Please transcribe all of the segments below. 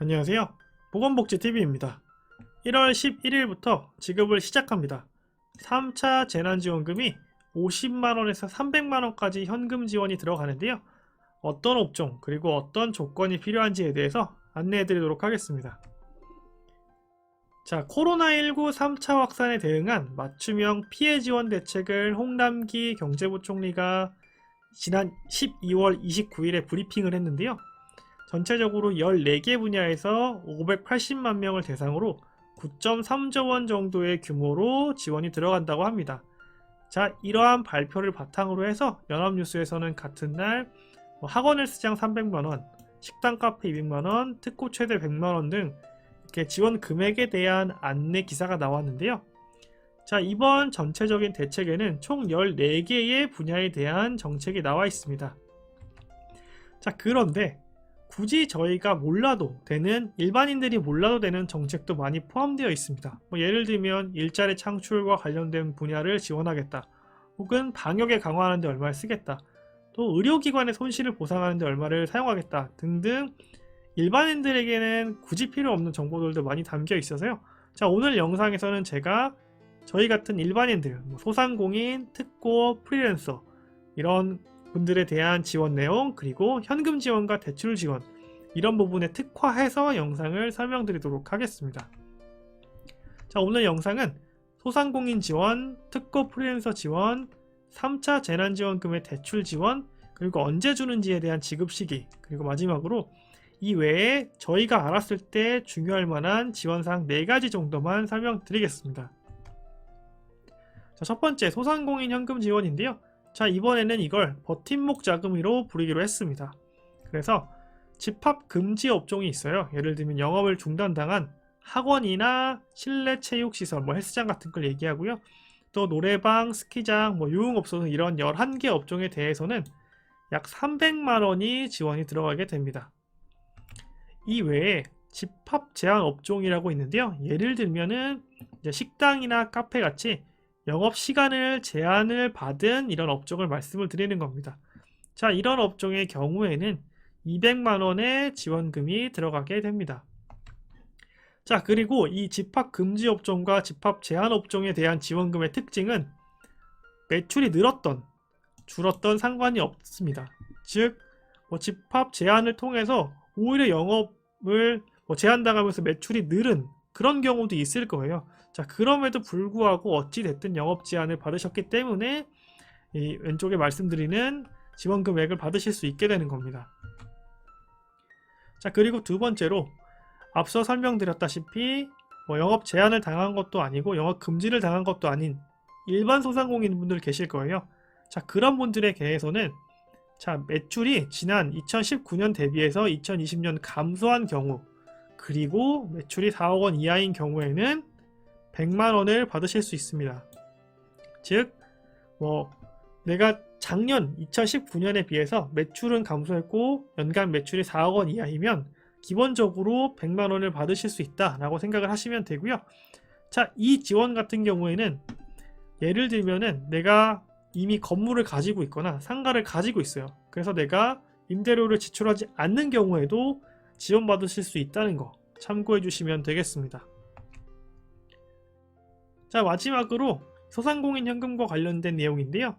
안녕하세요. 보건복지TV입니다. 1월 11일부터 지급을 시작합니다. 3차 재난지원금이 50만원에서 300만원까지 현금 지원이 들어가는데요. 어떤 업종 그리고 어떤 조건이 필요한지에 대해서 안내해 드리도록 하겠습니다. 자, 코로나19 3차 확산에 대응한 맞춤형 피해 지원 대책을 홍남기 경제부총리가 지난 12월 29일에 브리핑을 했는데요. 전체적으로 14개 분야에서 580만 명을 대상으로 9.3조 원 정도의 규모로 지원이 들어간다고 합니다. 자, 이러한 발표를 바탕으로 해서 연합뉴스에서는 같은 날 학원 헬스장 300만원, 식당 카페 200만원, 특고 최대 100만원 등 이렇게 지원 금액에 대한 안내 기사가 나왔는데요. 자, 이번 전체적인 대책에는 총 14개의 분야에 대한 정책이 나와 있습니다. 자, 그런데 굳이 저희가 몰라도 되는, 일반인들이 몰라도 되는 정책도 많이 포함되어 있습니다. 예를 들면 일자리 창출과 관련된 분야를 지원하겠다, 혹은 방역에 강화하는 데 얼마를 쓰겠다, 또 의료기관의 손실을 보상하는 데 얼마를 사용하겠다 등등 일반인들에게는 굳이 필요 없는 정보들도 많이 담겨 있어서요. 자, 오늘 영상에서는 제가 저희 같은 일반인들, 소상공인, 특고, 프리랜서 이런 분들에 대한 지원 내용, 그리고 현금 지원과 대출 지원, 이런 부분에 특화해서 영상을 설명드리도록 하겠습니다. 자, 오늘 영상은 소상공인 지원, 특고 프리랜서 지원, 3차 재난지원금의 대출 지원, 그리고 언제 주는지에 대한 지급 시기, 그리고 마지막으로 이 외에 저희가 알았을 때 중요할 만한 지원사항 4가지 정도만 설명드리겠습니다. 자, 첫 번째, 소상공인 현금 지원인데요. 자, 이번에는 이걸 버팀목 자금으로 부르기로 했습니다. 그래서 집합 금지 업종이 있어요. 예를 들면 영업을 중단당한 학원이나 실내 체육시설, 헬스장 같은 걸 얘기하고요. 또 노래방, 스키장, 유흥업소 등 이런 11개 업종에 대해서는 약 300만원이 지원이 들어가게 됩니다. 이 외에 집합 제한 업종이라고 있는데요. 예를 들면은 이제 식당이나 카페 같이 영업시간을 제한을 받은 이런 업종을 말씀을 드리는 겁니다. 자, 이런 업종의 경우에는 200만원의 지원금이 들어가게 됩니다. 자, 그리고 이 집합 금지 업종과 집합 제한 업종에 대한 지원금의 특징은 매출이 늘었던, 줄었던 상관이 없습니다. 즉, 집합 제한을 통해서 오히려 영업을 제한당하면서 매출이 늘은 그런 경우도 있을 거예요. 자, 그럼에도 불구하고 어찌됐든 영업 제한을 받으셨기 때문에 이 왼쪽에 말씀드리는 지원 금액을 받으실 수 있게 되는 겁니다. 자, 그리고 두 번째로 앞서 설명드렸다시피 영업 제한을 당한 것도 아니고 영업 금지를 당한 것도 아닌 일반 소상공인 분들 계실 거예요. 자, 그런 분들에 대해서는 자, 매출이 지난 2019년 대비해서 2020년 감소한 경우, 그리고 매출이 4억 원 이하인 경우에는 100만원을 받으실 수 있습니다. 즉, 내가 작년 2019년에 비해서 매출은 감소했고 연간 매출이 4억 원 이하이면 기본적으로 100만원을 받으실 수 있다라고 생각을 하시면 되고요. 자, 이 지원 같은 경우에는 예를 들면은 내가 이미 건물을 가지고 있거나 상가를 가지고 있어요. 그래서 내가 임대료를 지출하지 않는 경우에도 지원받으실 수 있다는 거 참고해 주시면 되겠습니다. 자, 마지막으로 소상공인 현금과 관련된 내용인데요.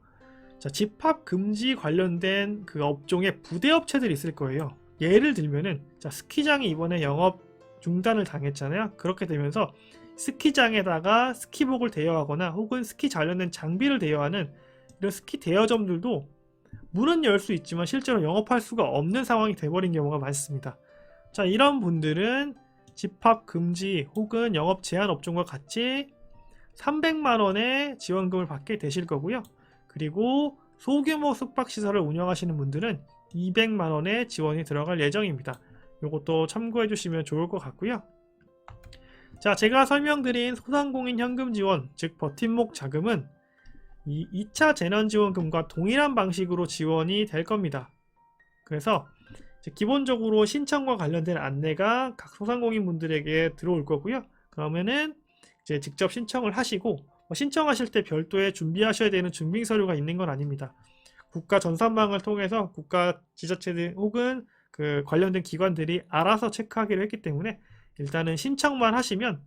자, 집합 금지 관련된 그 업종의 부대업체들이 있을 거예요. 예를 들면은 자, 스키장이 이번에 영업 중단을 당했잖아요. 그렇게 되면서 스키장에다가 스키복을 대여하거나 혹은 스키 관련된 장비를 대여하는 이런 스키 대여점들도 문은 열 수 있지만 실제로 영업할 수가 없는 상황이 돼버린 경우가 많습니다. 자, 이런 분들은 집합 금지 혹은 영업 제한 업종과 같이 300만원의 지원금을 받게 되실 거고요. 그리고 소규모 숙박시설을 운영하시는 분들은 200만원의 지원이 들어갈 예정입니다. 이것도 참고해 주시면 좋을 것 같고요. 자, 제가 설명드린 소상공인 현금 지원, 즉 버팀목 자금은 이 2차 재난지원금과 동일한 방식으로 지원이 될 겁니다. 그래서 기본적으로 신청과 관련된 안내가 각 소상공인 분들에게 들어올 거고요. 그러면은 이제 직접 신청을 하시고 신청하실 때 별도의 준비하셔야 되는 준비 서류가 있는 건 아닙니다. 국가 전산망을 통해서 국가 지자체들 혹은 그 관련된 기관들이 알아서 체크하기로 했기 때문에 일단은 신청만 하시면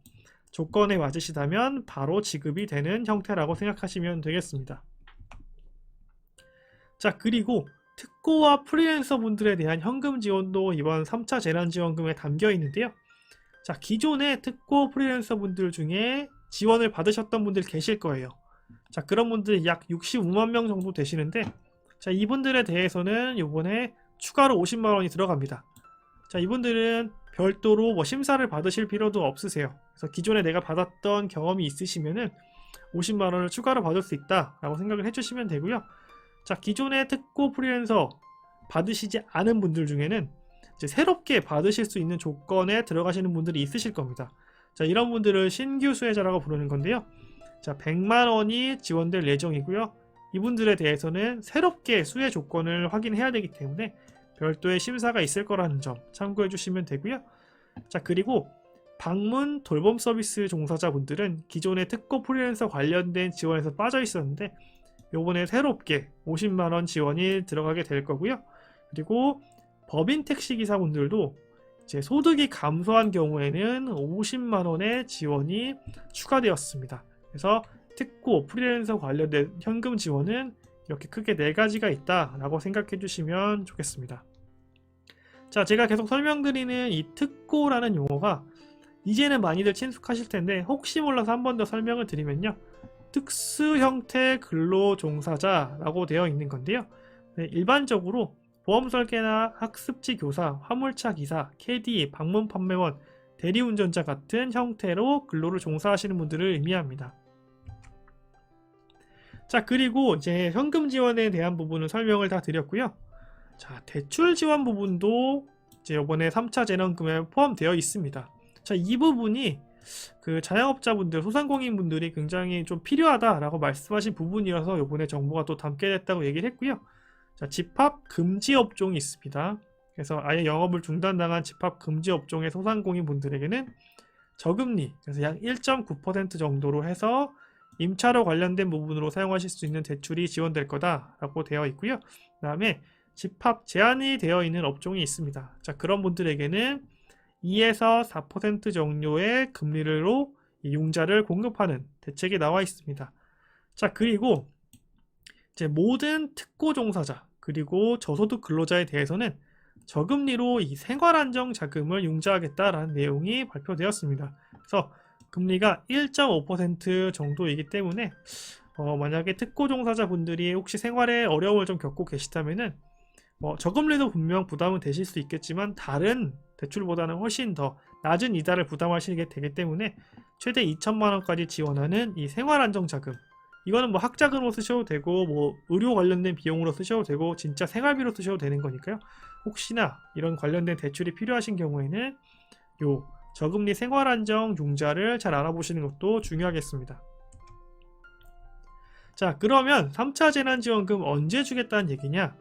조건에 맞으시다면 바로 지급이 되는 형태라고 생각하시면 되겠습니다. 자, 그리고 특고와 프리랜서 분들에 대한 현금 지원도 이번 3차 재난지원금에 담겨 있는데요. 자, 기존의 특고 프리랜서 분들 중에 지원을 받으셨던 분들 계실 거예요. 자, 그런 분들이 약 65만 명 정도 되시는데, 자, 이분들에 대해서는 이번에 추가로 50만 원이 들어갑니다. 자, 이분들은 별도로 뭐 심사를 받으실 필요도 없으세요. 그래서 기존에 내가 받았던 경험이 있으시면은 50만 원을 추가로 받을 수 있다라고 생각을 해주시면 되고요. 자, 기존의 특고 프리랜서 받으시지 않은 분들 중에는 이제 새롭게 받으실 수 있는 조건에 들어가시는 분들이 있으실 겁니다. 자, 이런 분들을 신규 수혜자라고 부르는 건데요. 자, 100만 원이 지원될 예정이고요. 이분들에 대해서는 새롭게 수혜 조건을 확인해야 되기 때문에 별도의 심사가 있을 거라는 점 참고해 주시면 되고요. 자, 그리고 방문 돌봄 서비스 종사자분들은 기존의 특고 프리랜서 관련된 지원에서 빠져 있었는데 요번에 새롭게 50만 원 지원이 들어가게 될 거고요. 그리고 법인 택시 기사분들도 이제 소득이 감소한 경우에는 50만 원의 지원이 추가되었습니다. 그래서 특고 프리랜서 관련된 현금 지원은 이렇게 크게 4가지가 있다라고 생각해 주시면 좋겠습니다. 자, 제가 계속 설명드리는 이 특고라는 용어가 이제는 많이들 친숙하실 텐데 혹시 몰라서 한 번 더 설명을 드리면요. 특수 형태 근로종사자라고 되어 있는 건데요. 네, 일반적으로 보험 설계나 학습지 교사, 화물차 기사, 캐디, 방문 판매원, 대리운전자 같은 형태로 근로를 종사하시는 분들을 의미합니다. 자, 그리고 이제 현금 지원에 대한 부분은 설명을 다 드렸고요. 자, 대출 지원 부분도 이제 이번에 3차 재난금에 포함되어 있습니다. 자, 이 부분이 그 자영업자분들, 소상공인분들이 굉장히 좀 필요하다라고 말씀하신 부분이어서 이번에 정부가 또 담게 됐다고 얘기를 했고요. 자, 집합 금지 업종이 있습니다. 그래서 아예 영업을 중단당한 집합 금지 업종의 소상공인분들에게는 저금리, 그래서 약 1.9% 정도로 해서 임차로 관련된 부분으로 사용하실 수 있는 대출이 지원될 거다라고 되어 있고요. 그 다음에 집합 제한이 되어 있는 업종이 있습니다. 자, 그런 분들에게는 2에서 4% 정도의 금리로 융자를 공급하는 대책이 나와 있습니다. 자, 그리고 이제 모든 특고 종사자 그리고 저소득 근로자에 대해서는 저금리로 이 생활안정 자금을 융자하겠다라는 내용이 발표되었습니다. 그래서 금리가 1.5% 정도이기 때문에 만약에 특고 종사자 분들이 혹시 생활에 어려움을 좀 겪고 계시다면은 저금리도 분명 부담은 되실 수 있겠지만 다른 대출보다는 훨씬 더 낮은 이자를 부담하시게 되기 때문에 최대 2천만 원까지 지원하는 이 생활안정자금, 이거는 뭐 학자금으로 쓰셔도 되고 뭐 의료 관련된 비용으로 쓰셔도 되고 진짜 생활비로 쓰셔도 되는 거니까요. 혹시나 이런 관련된 대출이 필요하신 경우에는 요 저금리 생활안정 융자를 잘 알아보시는 것도 중요하겠습니다. 자, 그러면 3차 재난지원금 언제 주겠다는 얘기냐?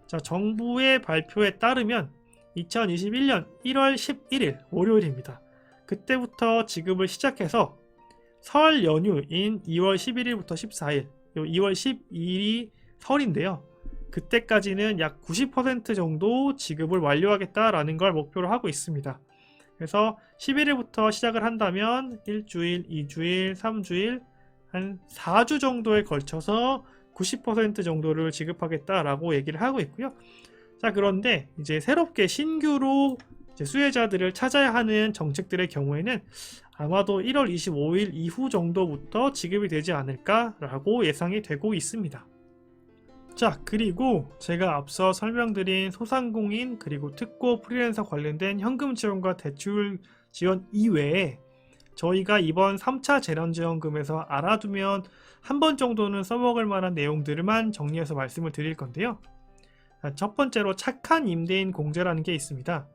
자, 정부의 발표에 따르면 2021년 1월 11일 월요일입니다. 그때부터 지급을 시작해서 설 연휴인 2월 11일부터 14일, 2월 12일이 설인데요. 그때까지는 약 90% 정도 지급을 완료하겠다라는 걸 목표로 하고 있습니다. 그래서 11일부터 시작을 한다면 일주일, 2주일, 3주일, 한 4주 정도에 걸쳐서 90% 정도를 지급하겠다라고 얘기를 하고 있고요. 자, 그런데 이제 새롭게 신규로 이제 수혜자들을 찾아야 하는 정책들의 경우에는 아마도 1월 25일 이후 정도부터 지급이 되지 않을까라고 예상이 되고 있습니다. 자, 그리고 제가 앞서 설명드린 소상공인 그리고 특고 프리랜서 관련된 현금 지원과 대출 지원 이외에 저희가 이번 3차 재난지원금에서 알아두면 한 번 정도는 써먹을 만한 내용들만 정리해서 말씀을 드릴 건데요. 첫 번째로 착한 임대인 공제라는 게 있습니다.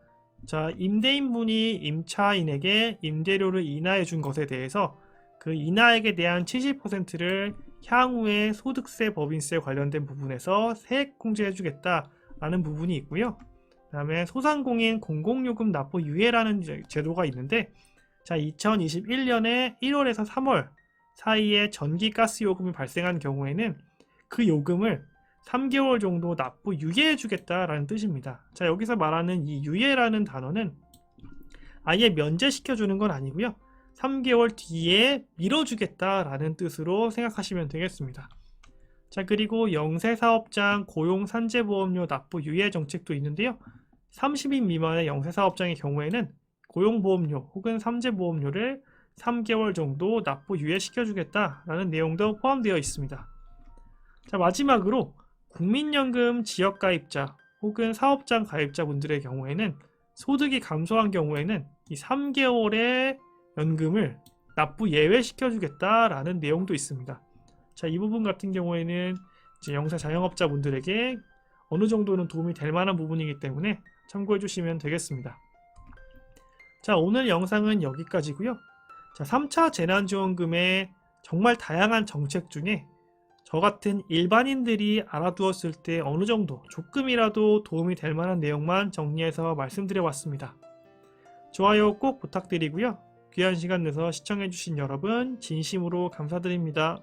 자, 임대인분이 임차인에게 임대료를 인하해 준 것에 대해서 그 인하액에 대한 70%를 향후에 소득세, 법인세 관련된 부분에서 세액 공제해 주겠다라는 부분이 있고요. 그 다음에 소상공인 공공요금 납부 유예라는 제도가 있는데, 자, 2021년에 1월에서 3월 사이에 전기, 가스 요금이 발생한 경우에는 그 요금을 3개월 정도 납부 유예해 주겠다라는 뜻입니다. 자, 여기서 말하는 이 유예라는 단어는 아예 면제시켜 주는 건 아니고요. 3개월 뒤에 미뤄주겠다라는 뜻으로 생각하시면 되겠습니다. 자, 그리고 영세사업장 고용산재보험료 납부 유예 정책도 있는데요. 30인 미만의 영세사업장의 경우에는 고용보험료 혹은 산재보험료를 3개월 정도 납부 유예시켜주겠다라는 내용도 포함되어 있습니다. 자, 마지막으로 국민연금 지역가입자 혹은 사업장 가입자분들의 경우에는 소득이 감소한 경우에는 이 3개월의 연금을 납부 예외시켜주겠다라는 내용도 있습니다. 자, 이 부분 같은 경우에는 이제 영세 자영업자분들에게 어느 정도는 도움이 될 만한 부분이기 때문에 참고해 주시면 되겠습니다. 자, 오늘 영상은 여기까지고요. 자, 3차 재난지원금의 정말 다양한 정책 중에 저 같은 일반인들이 알아두었을 때 어느 정도 조금이라도 도움이 될 만한 내용만 정리해서 말씀드려 왔습니다. 좋아요 꼭 부탁드리고요. 귀한 시간 내서 시청해 주신 여러분 진심으로 감사드립니다.